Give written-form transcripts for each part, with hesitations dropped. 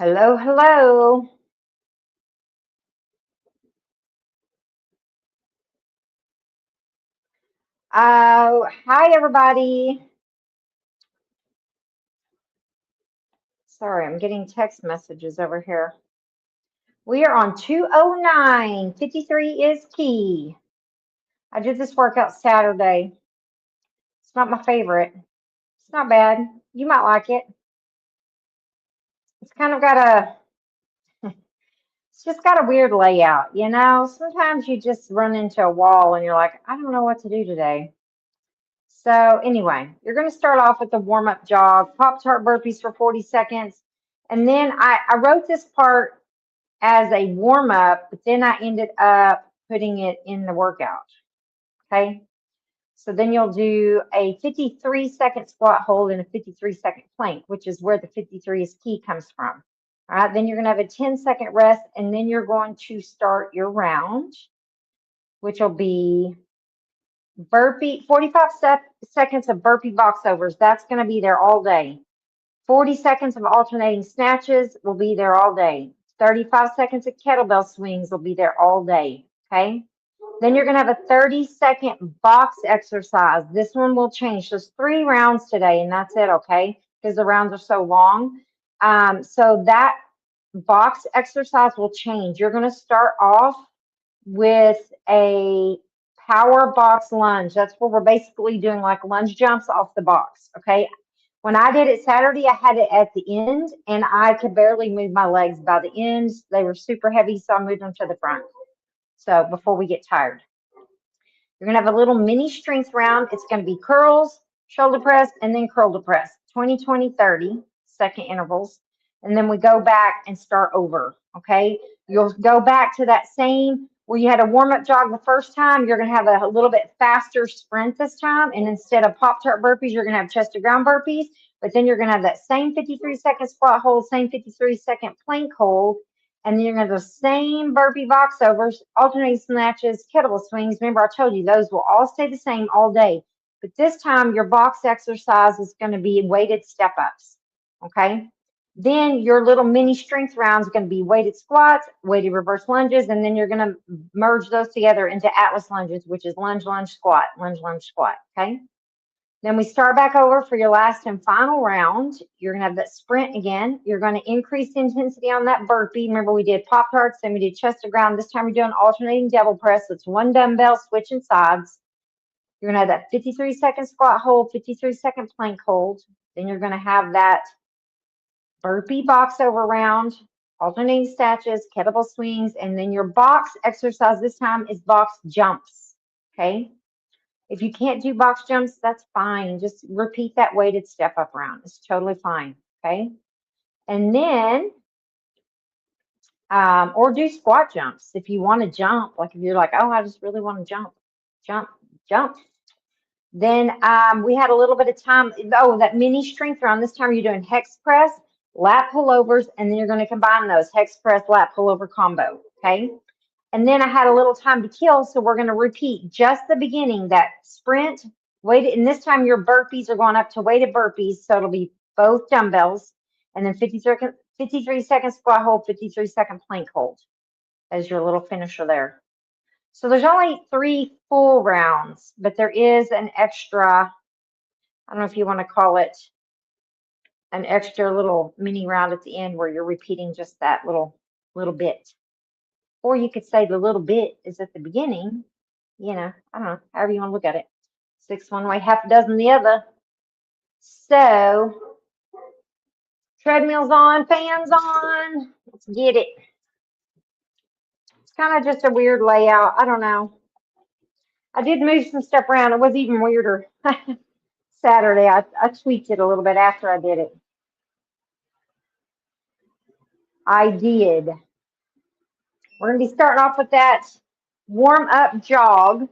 Hello, hello. Hi everybody. Sorry, I'm getting text messages over here. We are on 209. 53 is key. I did this workout Saturday. It's not my favorite. It's not bad. You might like it. It's kind of got it's just got a weird layout, you know? Sometimes you just run into a wall and you're like, I don't know what to do today. So anyway, you're going to start off with the warm-up jog, Pop-Tart burpees for 40 seconds. And then I wrote this part as a warm-up, but then I ended up putting it in the workout. Okay. So then you'll do a 53-second squat hold and a 53-second plank, which is where the 53 is key comes from. All right. Then you're going to have a 10-second rest, and then you're going to start your round, which will be burpee, 45 seconds of burpee box overs. That's going to be there all day. 40 seconds of alternating snatches will be there all day. 35 seconds of kettlebell swings will be there all day. Okay. Then you're going to have a 30-second box exercise. This one will change. There's 3 rounds today, and that's it. Okay. Because the rounds are so long. So that box exercise will change. You're going to start off with a power box lunge. That's where we're basically doing like lunge jumps off the box. Okay. When I did it Saturday, I had it at the end and I could barely move my legs by the ends. They were super heavy, so I moved them to the front. So before we get tired, you're going to have a little mini strength round. It's going to be curls, shoulder press, and then curl to press. 20, 20, 30 second intervals. And then we go back and start over. Okay. You'll go back to that same where you had a warm-up jog the first time. You're going to have a little bit faster sprint this time. And instead of Pop-Tart burpees, you're going to have chest to ground burpees. But then you're going to have that same 53-second squat hold, same 53-second plank hold. And then you're going to have the same burpee box overs, alternating snatches, kettlebell swings. Remember, I told you those will all stay the same all day. But this time, your box exercise is going to be weighted step ups. Okay. Then your little mini strength round is going to be weighted squats, weighted reverse lunges, and then you're going to merge those together into Atlas lunges, which is lunge, lunge, squat, lunge, lunge, squat. Okay. Then we start back over for your last and final round. You're going to have that sprint again. You're going to increase the intensity on that burpee. Remember, we did Pop-Tarts, then we did chest to ground. This time we're doing alternating devil press. So it's one dumbbell switching sides. You're going to have that 53-second squat hold, 53-second plank hold. Then you're going to have that burpee box over round, alternating snatches, kettlebell swings, and then your box exercise this time is box jumps. Okay. If you can't do box jumps, that's fine. Just repeat that weighted step up round. It's totally fine. Okay. And then, or do squat jumps if you want to jump. Like if you're like, oh, I just really want to jump, jump, jump. Then we had a little bit of time. Oh, that mini strength round. This time you're doing hex press, lat pullovers, and then you're going to combine those hex press, lat pullover combo. Okay. And then I had a little time to kill, so we're going to repeat just the beginning, that sprint, weighted, and this time your burpees are going up to weighted burpees, so it'll be both dumbbells, and then 53-second squat hold, 53-second plank hold as your little finisher there. So there's only 3 full rounds, but there is an extra, I don't know if you want to call it an extra little mini round at the end where you're repeating just that little bit. Or you could say the little bit is at the beginning, you know, I don't know, however you want to look at it. 6 one way, half a dozen the other. So, treadmill's on, fans on. Let's get it. It's kind of just a weird layout. I don't know. I did move some stuff around. It was even weirder Saturday. I tweaked it a little bit after I did it. I did. We're going to be starting off with that warm-up jog.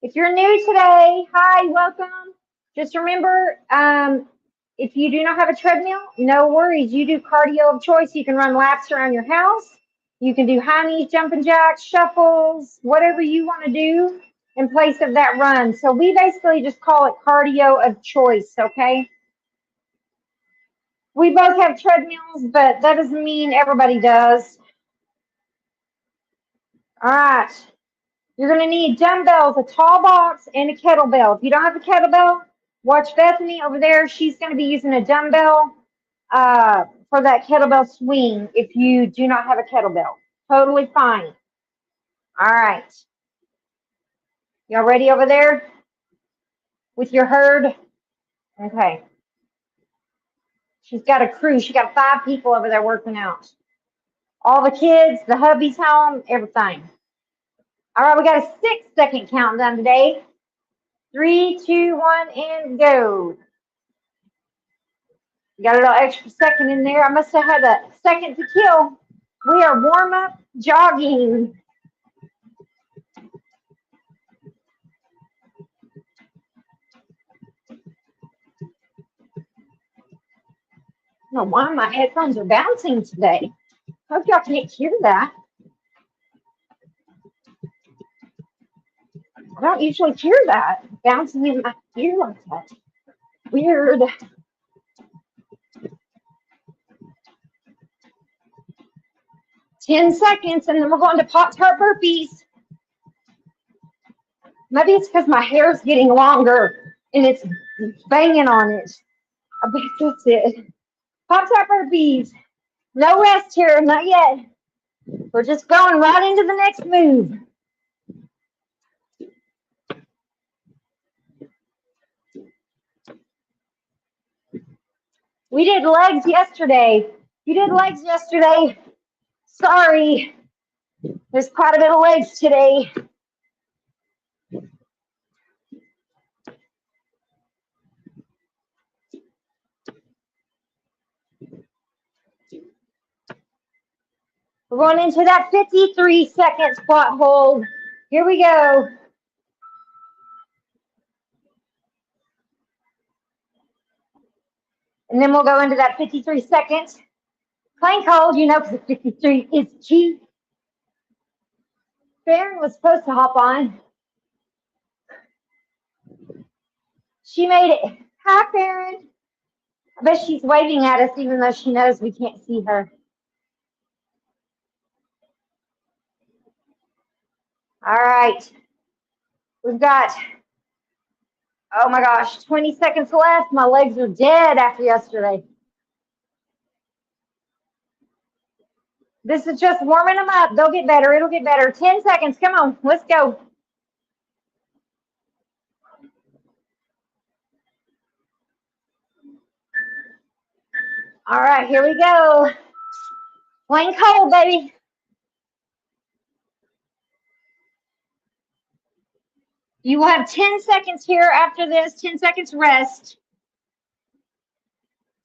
If you're new today, hi, welcome. Just remember, if you do not have a treadmill, no worries. You do cardio of choice. You can run laps around your house. You can do high knees, jumping jacks, shuffles, whatever you want to do in place of that run. So we basically just call it cardio of choice, okay? We both have treadmills, but that doesn't mean everybody does. All right. You're going to need dumbbells, a tall box, and a kettlebell. If you don't have a kettlebell, watch Bethany over there. She's going to be using a dumbbell for that kettlebell swing if you do not have a kettlebell. Totally fine. All right. Y'all ready over there with your herd? Okay. She's got a crew. She got 5 people over there working out. All the kids, the hubby's home, everything. All right, we got a 6-second countdown today. 3, 2, 1, and go. Got a little extra second in there. I must have had a second to kill. We are warm-up jogging. I don't know why my headphones are bouncing today. Hope y'all can't hear that. I don't usually hear that bouncing in my ear like that. Weird. Ten seconds, and then we're going to Pop-Tart burpees. Maybe it's because my hair's getting longer and it's banging on it. I bet that's it. Pop-Tart burpees. No rest here, not yet. We're just going right into the next move. We did legs yesterday. You did legs yesterday. Sorry. There's quite a bit of legs today. We're going into that 53-second squat hold. Here we go. And then we'll go into that 53 seconds plank hold, you know, because 53 is key. Farron was supposed to hop on. She made it. Hi, Farron. I bet she's waving at us even though she knows we can't see her. All right. We've got, oh my gosh, 20 seconds left. My legs are dead after yesterday. This is just warming them up. They'll get better. It'll get better. 10 seconds. Come on. Let's go. All right. Here we go. Plank hold, baby. You will have 10 seconds here after this. 10 seconds rest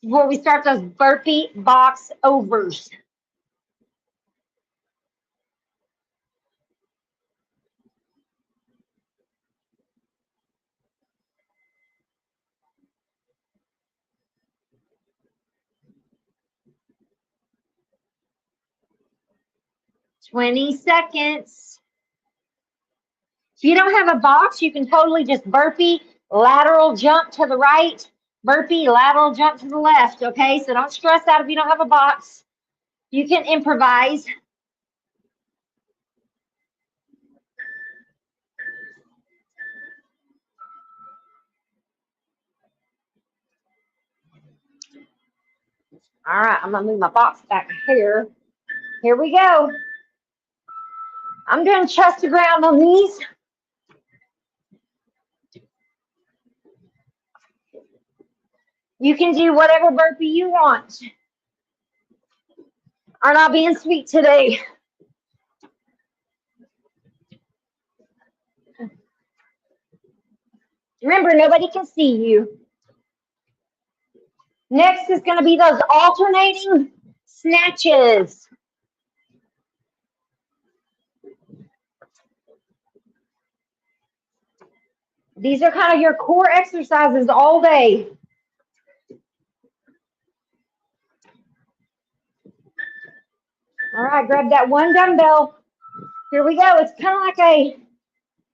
before we start those burpee box overs. Twenty seconds. If you don't have a box, you can totally just burpee, lateral jump to the right, burpee, lateral jump to the left, okay? So don't stress out if you don't have a box. You can improvise. All right, I'm going to move my box back here. Here we go. I'm doing chest to ground on these. You can do whatever burpee you want. I'm not being sweet today. Remember, nobody can see you. Next is going to be those alternating snatches. These are kind of your core exercises all day. All right, grab that one dumbbell. Here we go. It's kind of like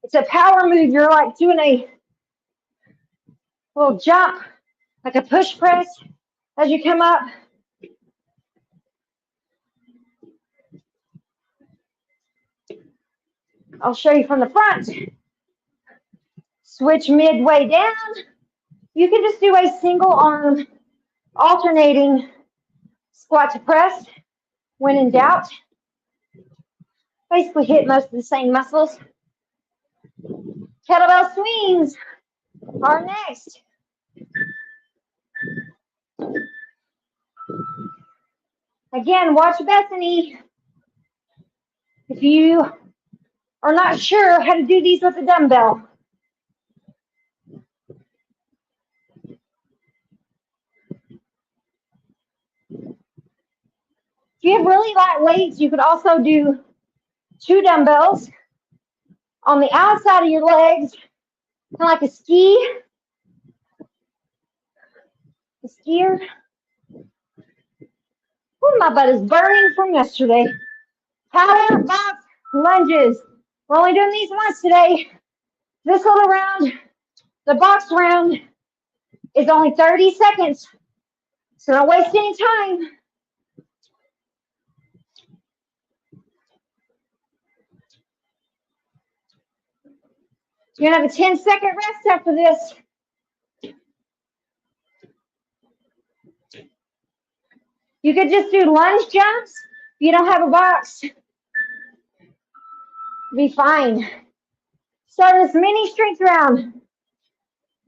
it's a power move. You're like doing a little jump, like a push press As you come up, I'll show you from the front. Switch midway down. You can just do a single arm alternating squat to press when in doubt. Basically hit most of the same muscles. Kettlebell swings are next. Again, watch Bethany. If you are not sure how to do these with a dumbbell, if you have really light weights, you could also do 2 dumbbells on the outside of your legs, kind of like a skier. Ooh, my butt is burning from yesterday. Power box lunges. We're only doing these once today. This little round, the box round, is only 30 seconds. So don't waste any time. You're going to have a 10-second rest after this. You could just do lunge jumps. If you don't have a box, be fine. Start this mini strength round.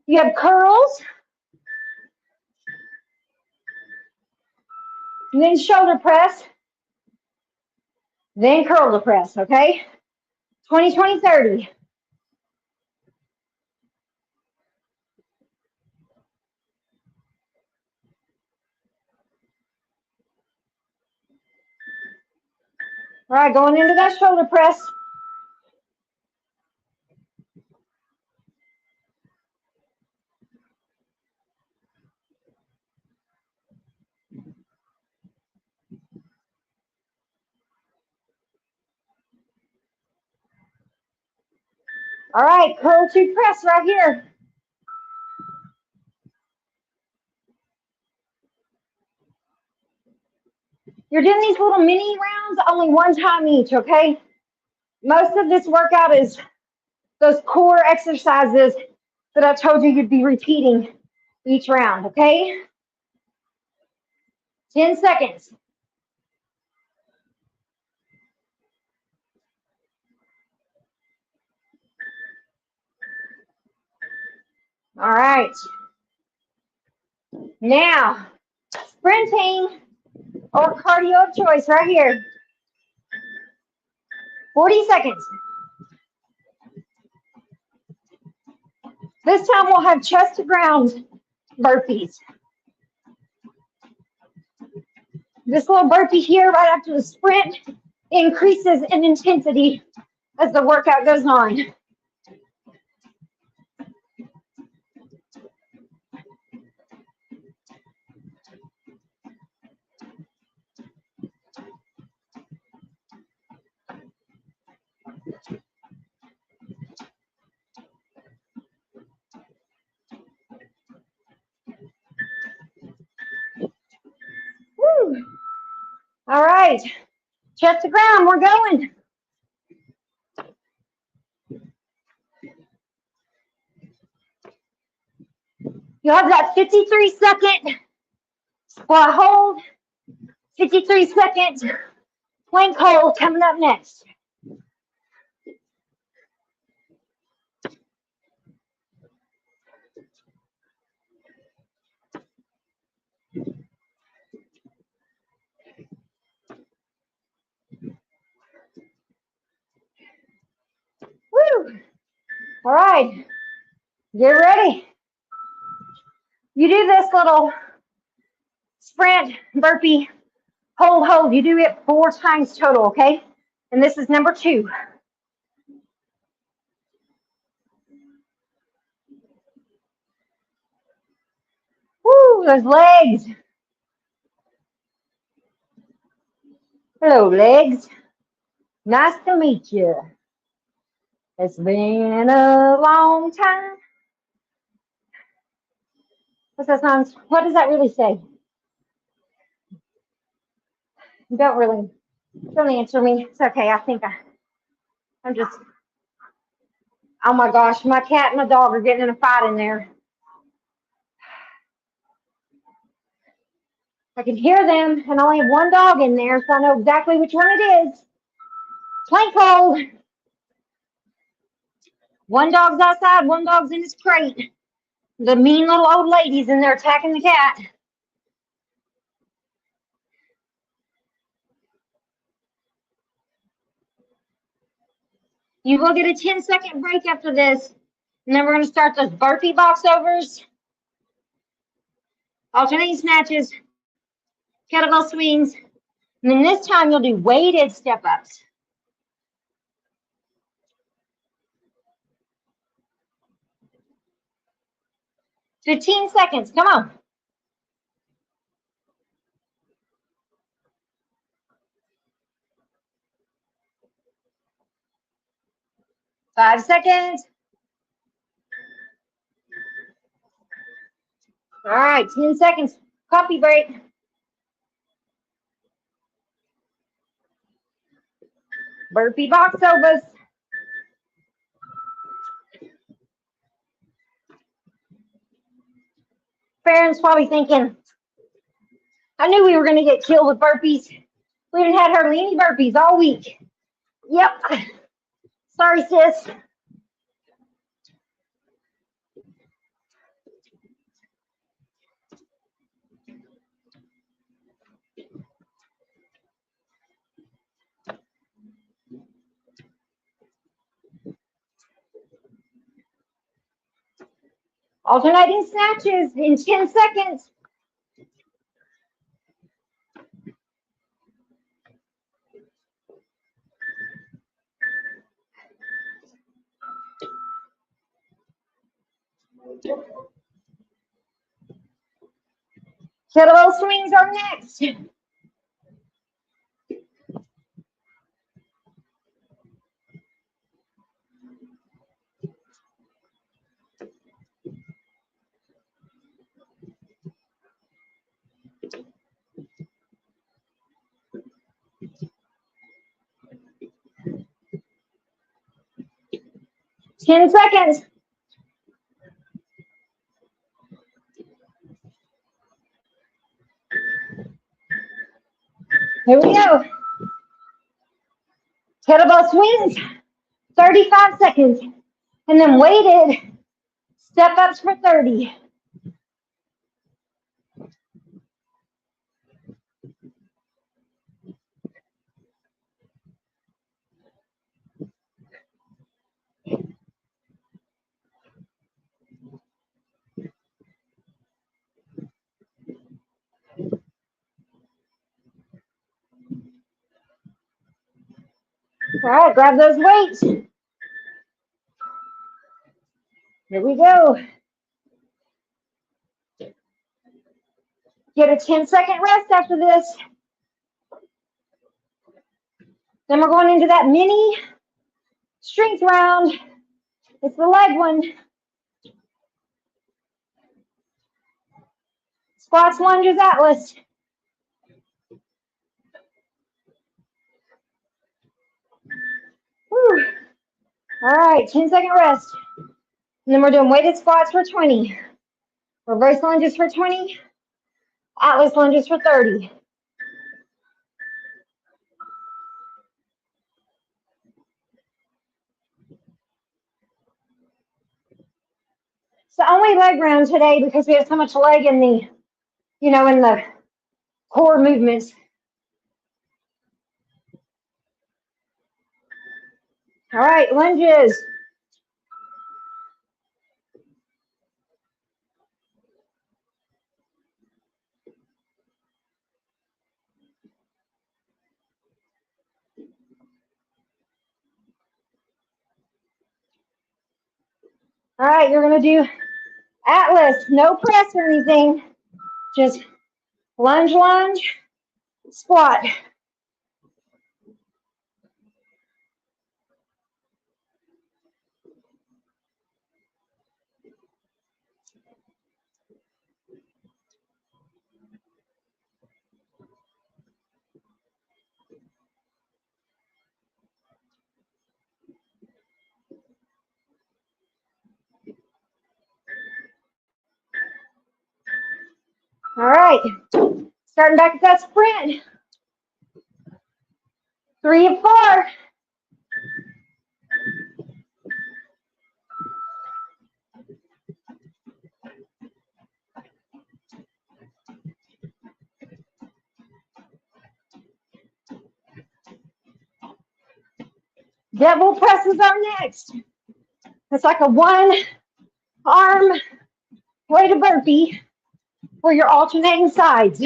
You have curls, and then shoulder press, then curl to press, okay? 20, 20, 30. All right, going into that shoulder press. All right, curl to press right here. You're doing these little mini rounds only one time each, okay? Most of this workout is those core exercises that I told you you'd be repeating each round, okay? 10 seconds. All right. Now, sprinting or cardio of choice right here. 40 seconds. This time we'll have chest to ground burpees. This little burpee here right after the sprint increases in intensity as the workout goes on. Woo. All right, chest to ground, we're going. You'll have that 53-second squat hold, 53-second plank hold coming up next. Woo! All right, get ready. You do this little sprint, burpee, hold. You do it 4 times total, okay? And this is number 2. Woo, those legs. Hello, legs. Nice to meet you. It's been a long time. What's that song? What does that really say? Don't answer me. It's okay. I'm just, oh my gosh, my cat and my dog are getting in a fight in there. I can hear them, and I only have one dog in there, so I know exactly which one it is. Plain cold. One dog's outside, one dog's in his crate. The mean little old lady's in there attacking the cat. You will get a 10-second break after this, and then we're going to start those burpee box overs, alternating snatches, kettlebell swings, and then this time you'll do weighted step ups. 15 seconds. Come on. 5 seconds. All right, 10 seconds. Coffee break. Burpee box overs. Farron's probably thinking, I knew we were going to get killed with burpees. We haven't had hardly any burpees all week. Yep. Sorry, sis. Alternating snatches in 10 seconds. Kettlebell swings are next. Ten seconds. Here we go. Kettlebell swings, 35 seconds. And then weighted step ups for 30. All right, grab those weights. Here we go. Get a 10-second rest after this. Then we're going into that mini strength round. It's the leg one. Squats, lunges, Atlas. Whew. All right, 10-second rest. And then we're doing weighted squats for 20. Reverse lunges for 20. Atlas lunges for 30. So only leg round today because we have so much leg in the, in the core movements. All right, lunges. All right, you're going to do Atlas, no press or anything, just lunge, lunge, squat. All right. Starting back at that sprint. 3 of 4. Devil presses are next. It's like a one arm weighted burpee where you're alternating sides.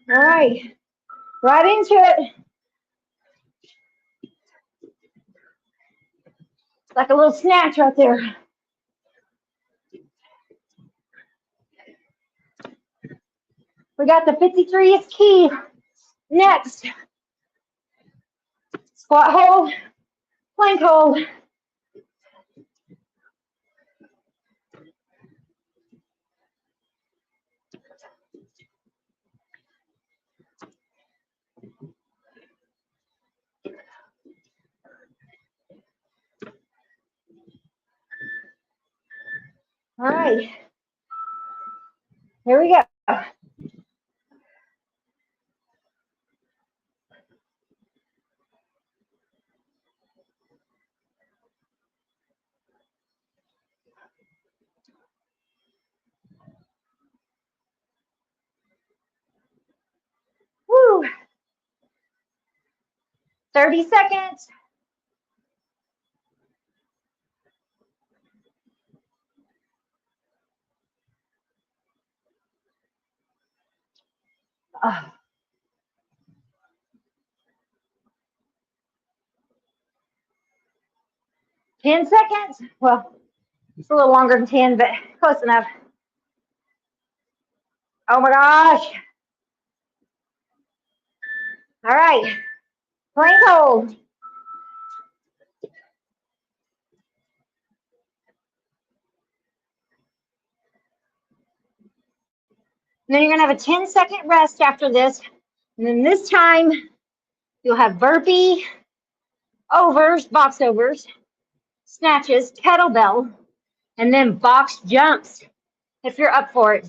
All right, right into it. It's like a little snatch right there. We got the 53 is key. Next, squat hold, plank hold. All right, here we go. Woo. 30 seconds. Oh. 10 seconds. Well, it's a little longer than 10, but close enough. Oh my gosh. All right. Plank hold. And then you're going to have a 10-second rest after this. And then this time, you'll have burpee, overs, box overs, snatches, kettlebell, and then box jumps if you're up for it.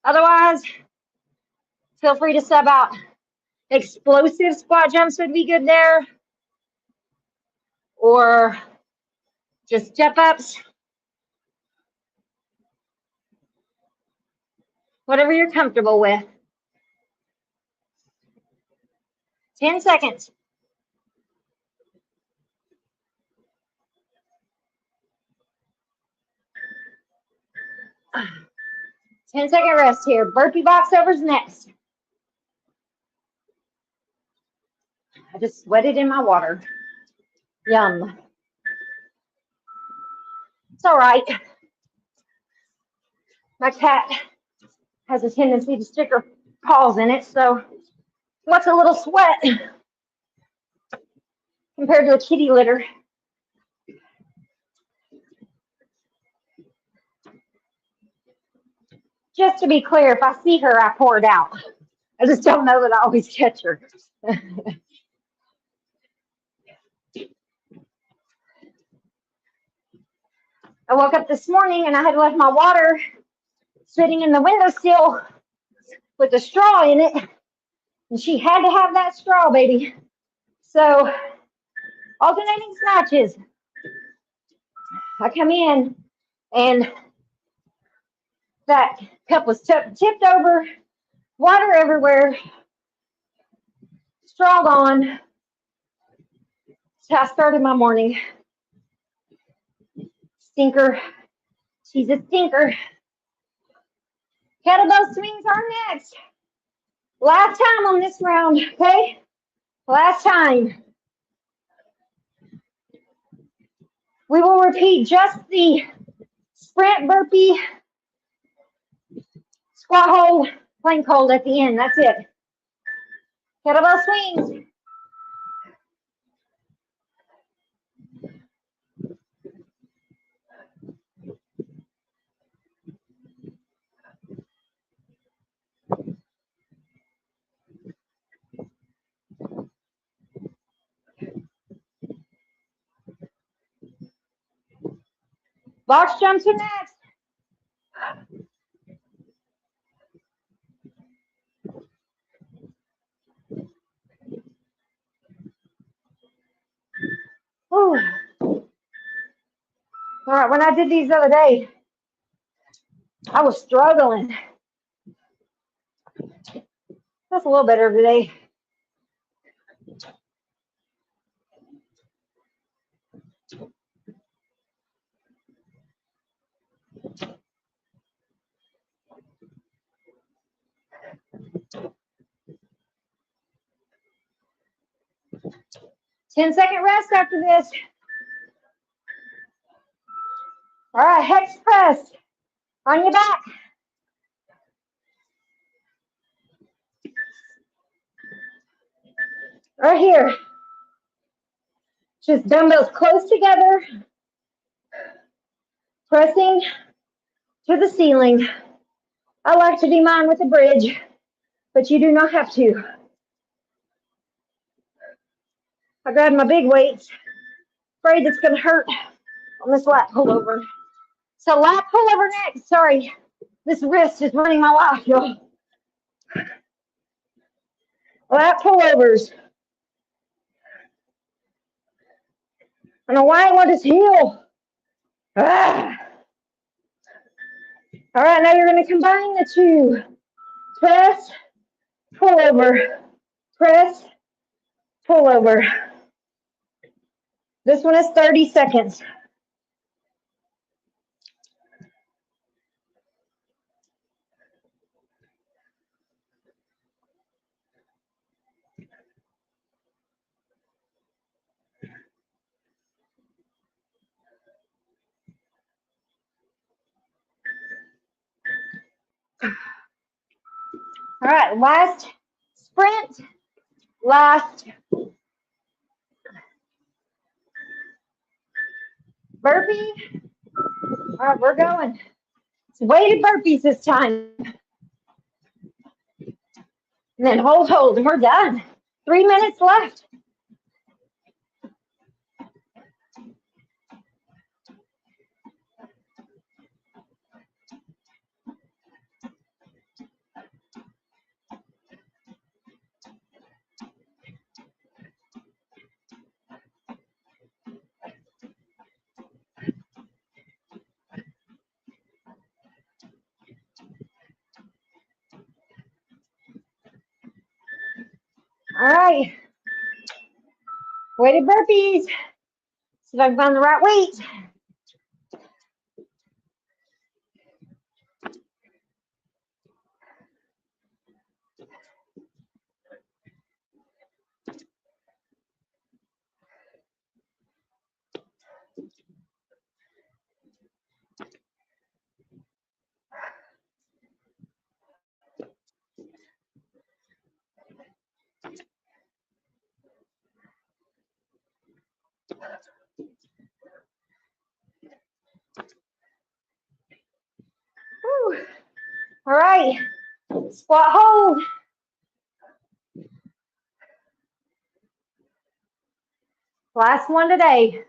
Otherwise, feel free to sub out. Explosive squat jumps would be good there. Or just step ups. Whatever you're comfortable with. 10 seconds. Ten-second rest here. Burpee box overs next. I just sweated in my water. Yum. It's all right. My cat has a tendency to stick her paws in it, so what's a little sweat compared to a kitty litter? Just to be clear, if I see her, I pour it out. I just don't know that I always catch her. I woke up this morning and I had left my water sitting in the windowsill with a straw in it, and she had to have that straw, baby. So, alternating snatches. I come in and that cup was tipped over, water everywhere, straw gone. That's how I started my morning. Stinker. She's a stinker. Kettlebell swings are next. Last time on this round, okay? Last time. We will repeat just the sprint, burpee, squat hold, plank hold at the end. That's it. Kettlebell swings. Box jumps are next. Ooh. All right, when I did these the other day, I was struggling. That's a little better today. Ten-second rest after this. All right, hex press on your back. Right here. Just dumbbells close together, pressing to the ceiling. I like to do mine with a bridge, but you do not have to. I grabbed my big weights, afraid it's going to hurt on this lat pullover. So lat pullover next. Sorry, this wrist is running my life, y'all. Lat pullovers. I don't know why I want this heel. Ah. All right, now you're going to combine the two. Press, pull over, press, pull over. This one is 30 seconds. All right, last sprint, last burpee. All right, we're going. It's weighted burpees this time. And then hold, and we're done. 3 minutes left. All right. Weighted burpees. See if I can find the right weight. Whew. All right. Squat hold. Last one today.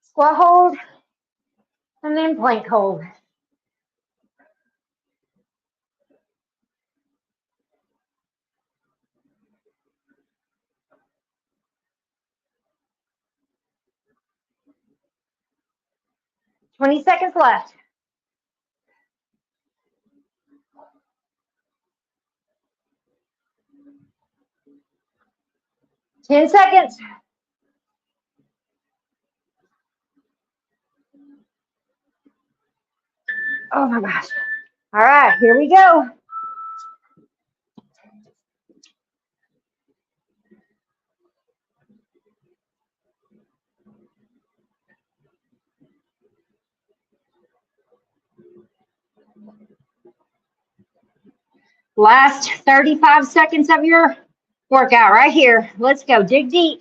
Squat hold, and then plank hold. Twenty seconds left. Ten seconds. Oh my gosh. All right, here we go. Last 35 seconds of your workout right here. Let's go. Dig deep.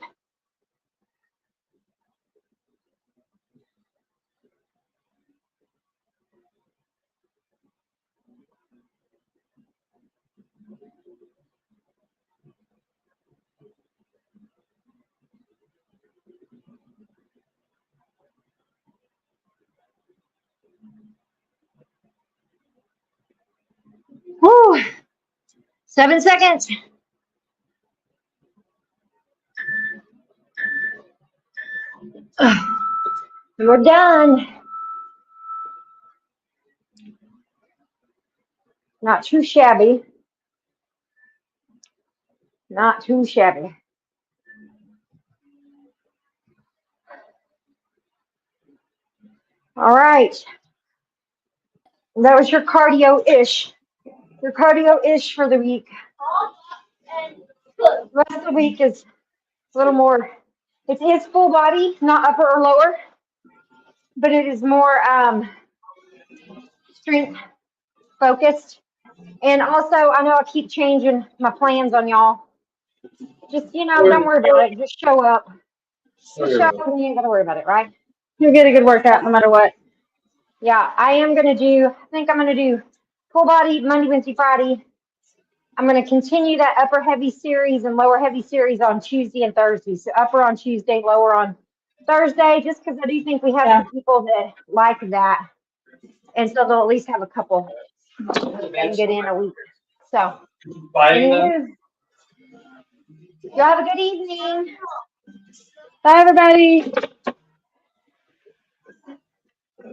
7 seconds. We're done. Not too shabby. Not too shabby. All right. That was your cardio-ish. Your cardio-ish for the week. The rest of the week is a little more, it is full body, not upper or lower, but it is more strength focused. And also, I know I keep changing my plans on y'all. Just, don't worry about it. Just show up. Just show up and you ain't got to worry about it, right? You'll get a good workout no matter what. Yeah, I think I'm going to do full body Monday, Wednesday, Friday. I'm going to continue that upper heavy series and lower heavy series on Tuesday and Thursday. So upper on Tuesday, lower on Thursday, just because I do think we have some people that like that. And so they'll at least have a couple and get in a week. So, anywho, y'all have a good evening. Bye, everybody.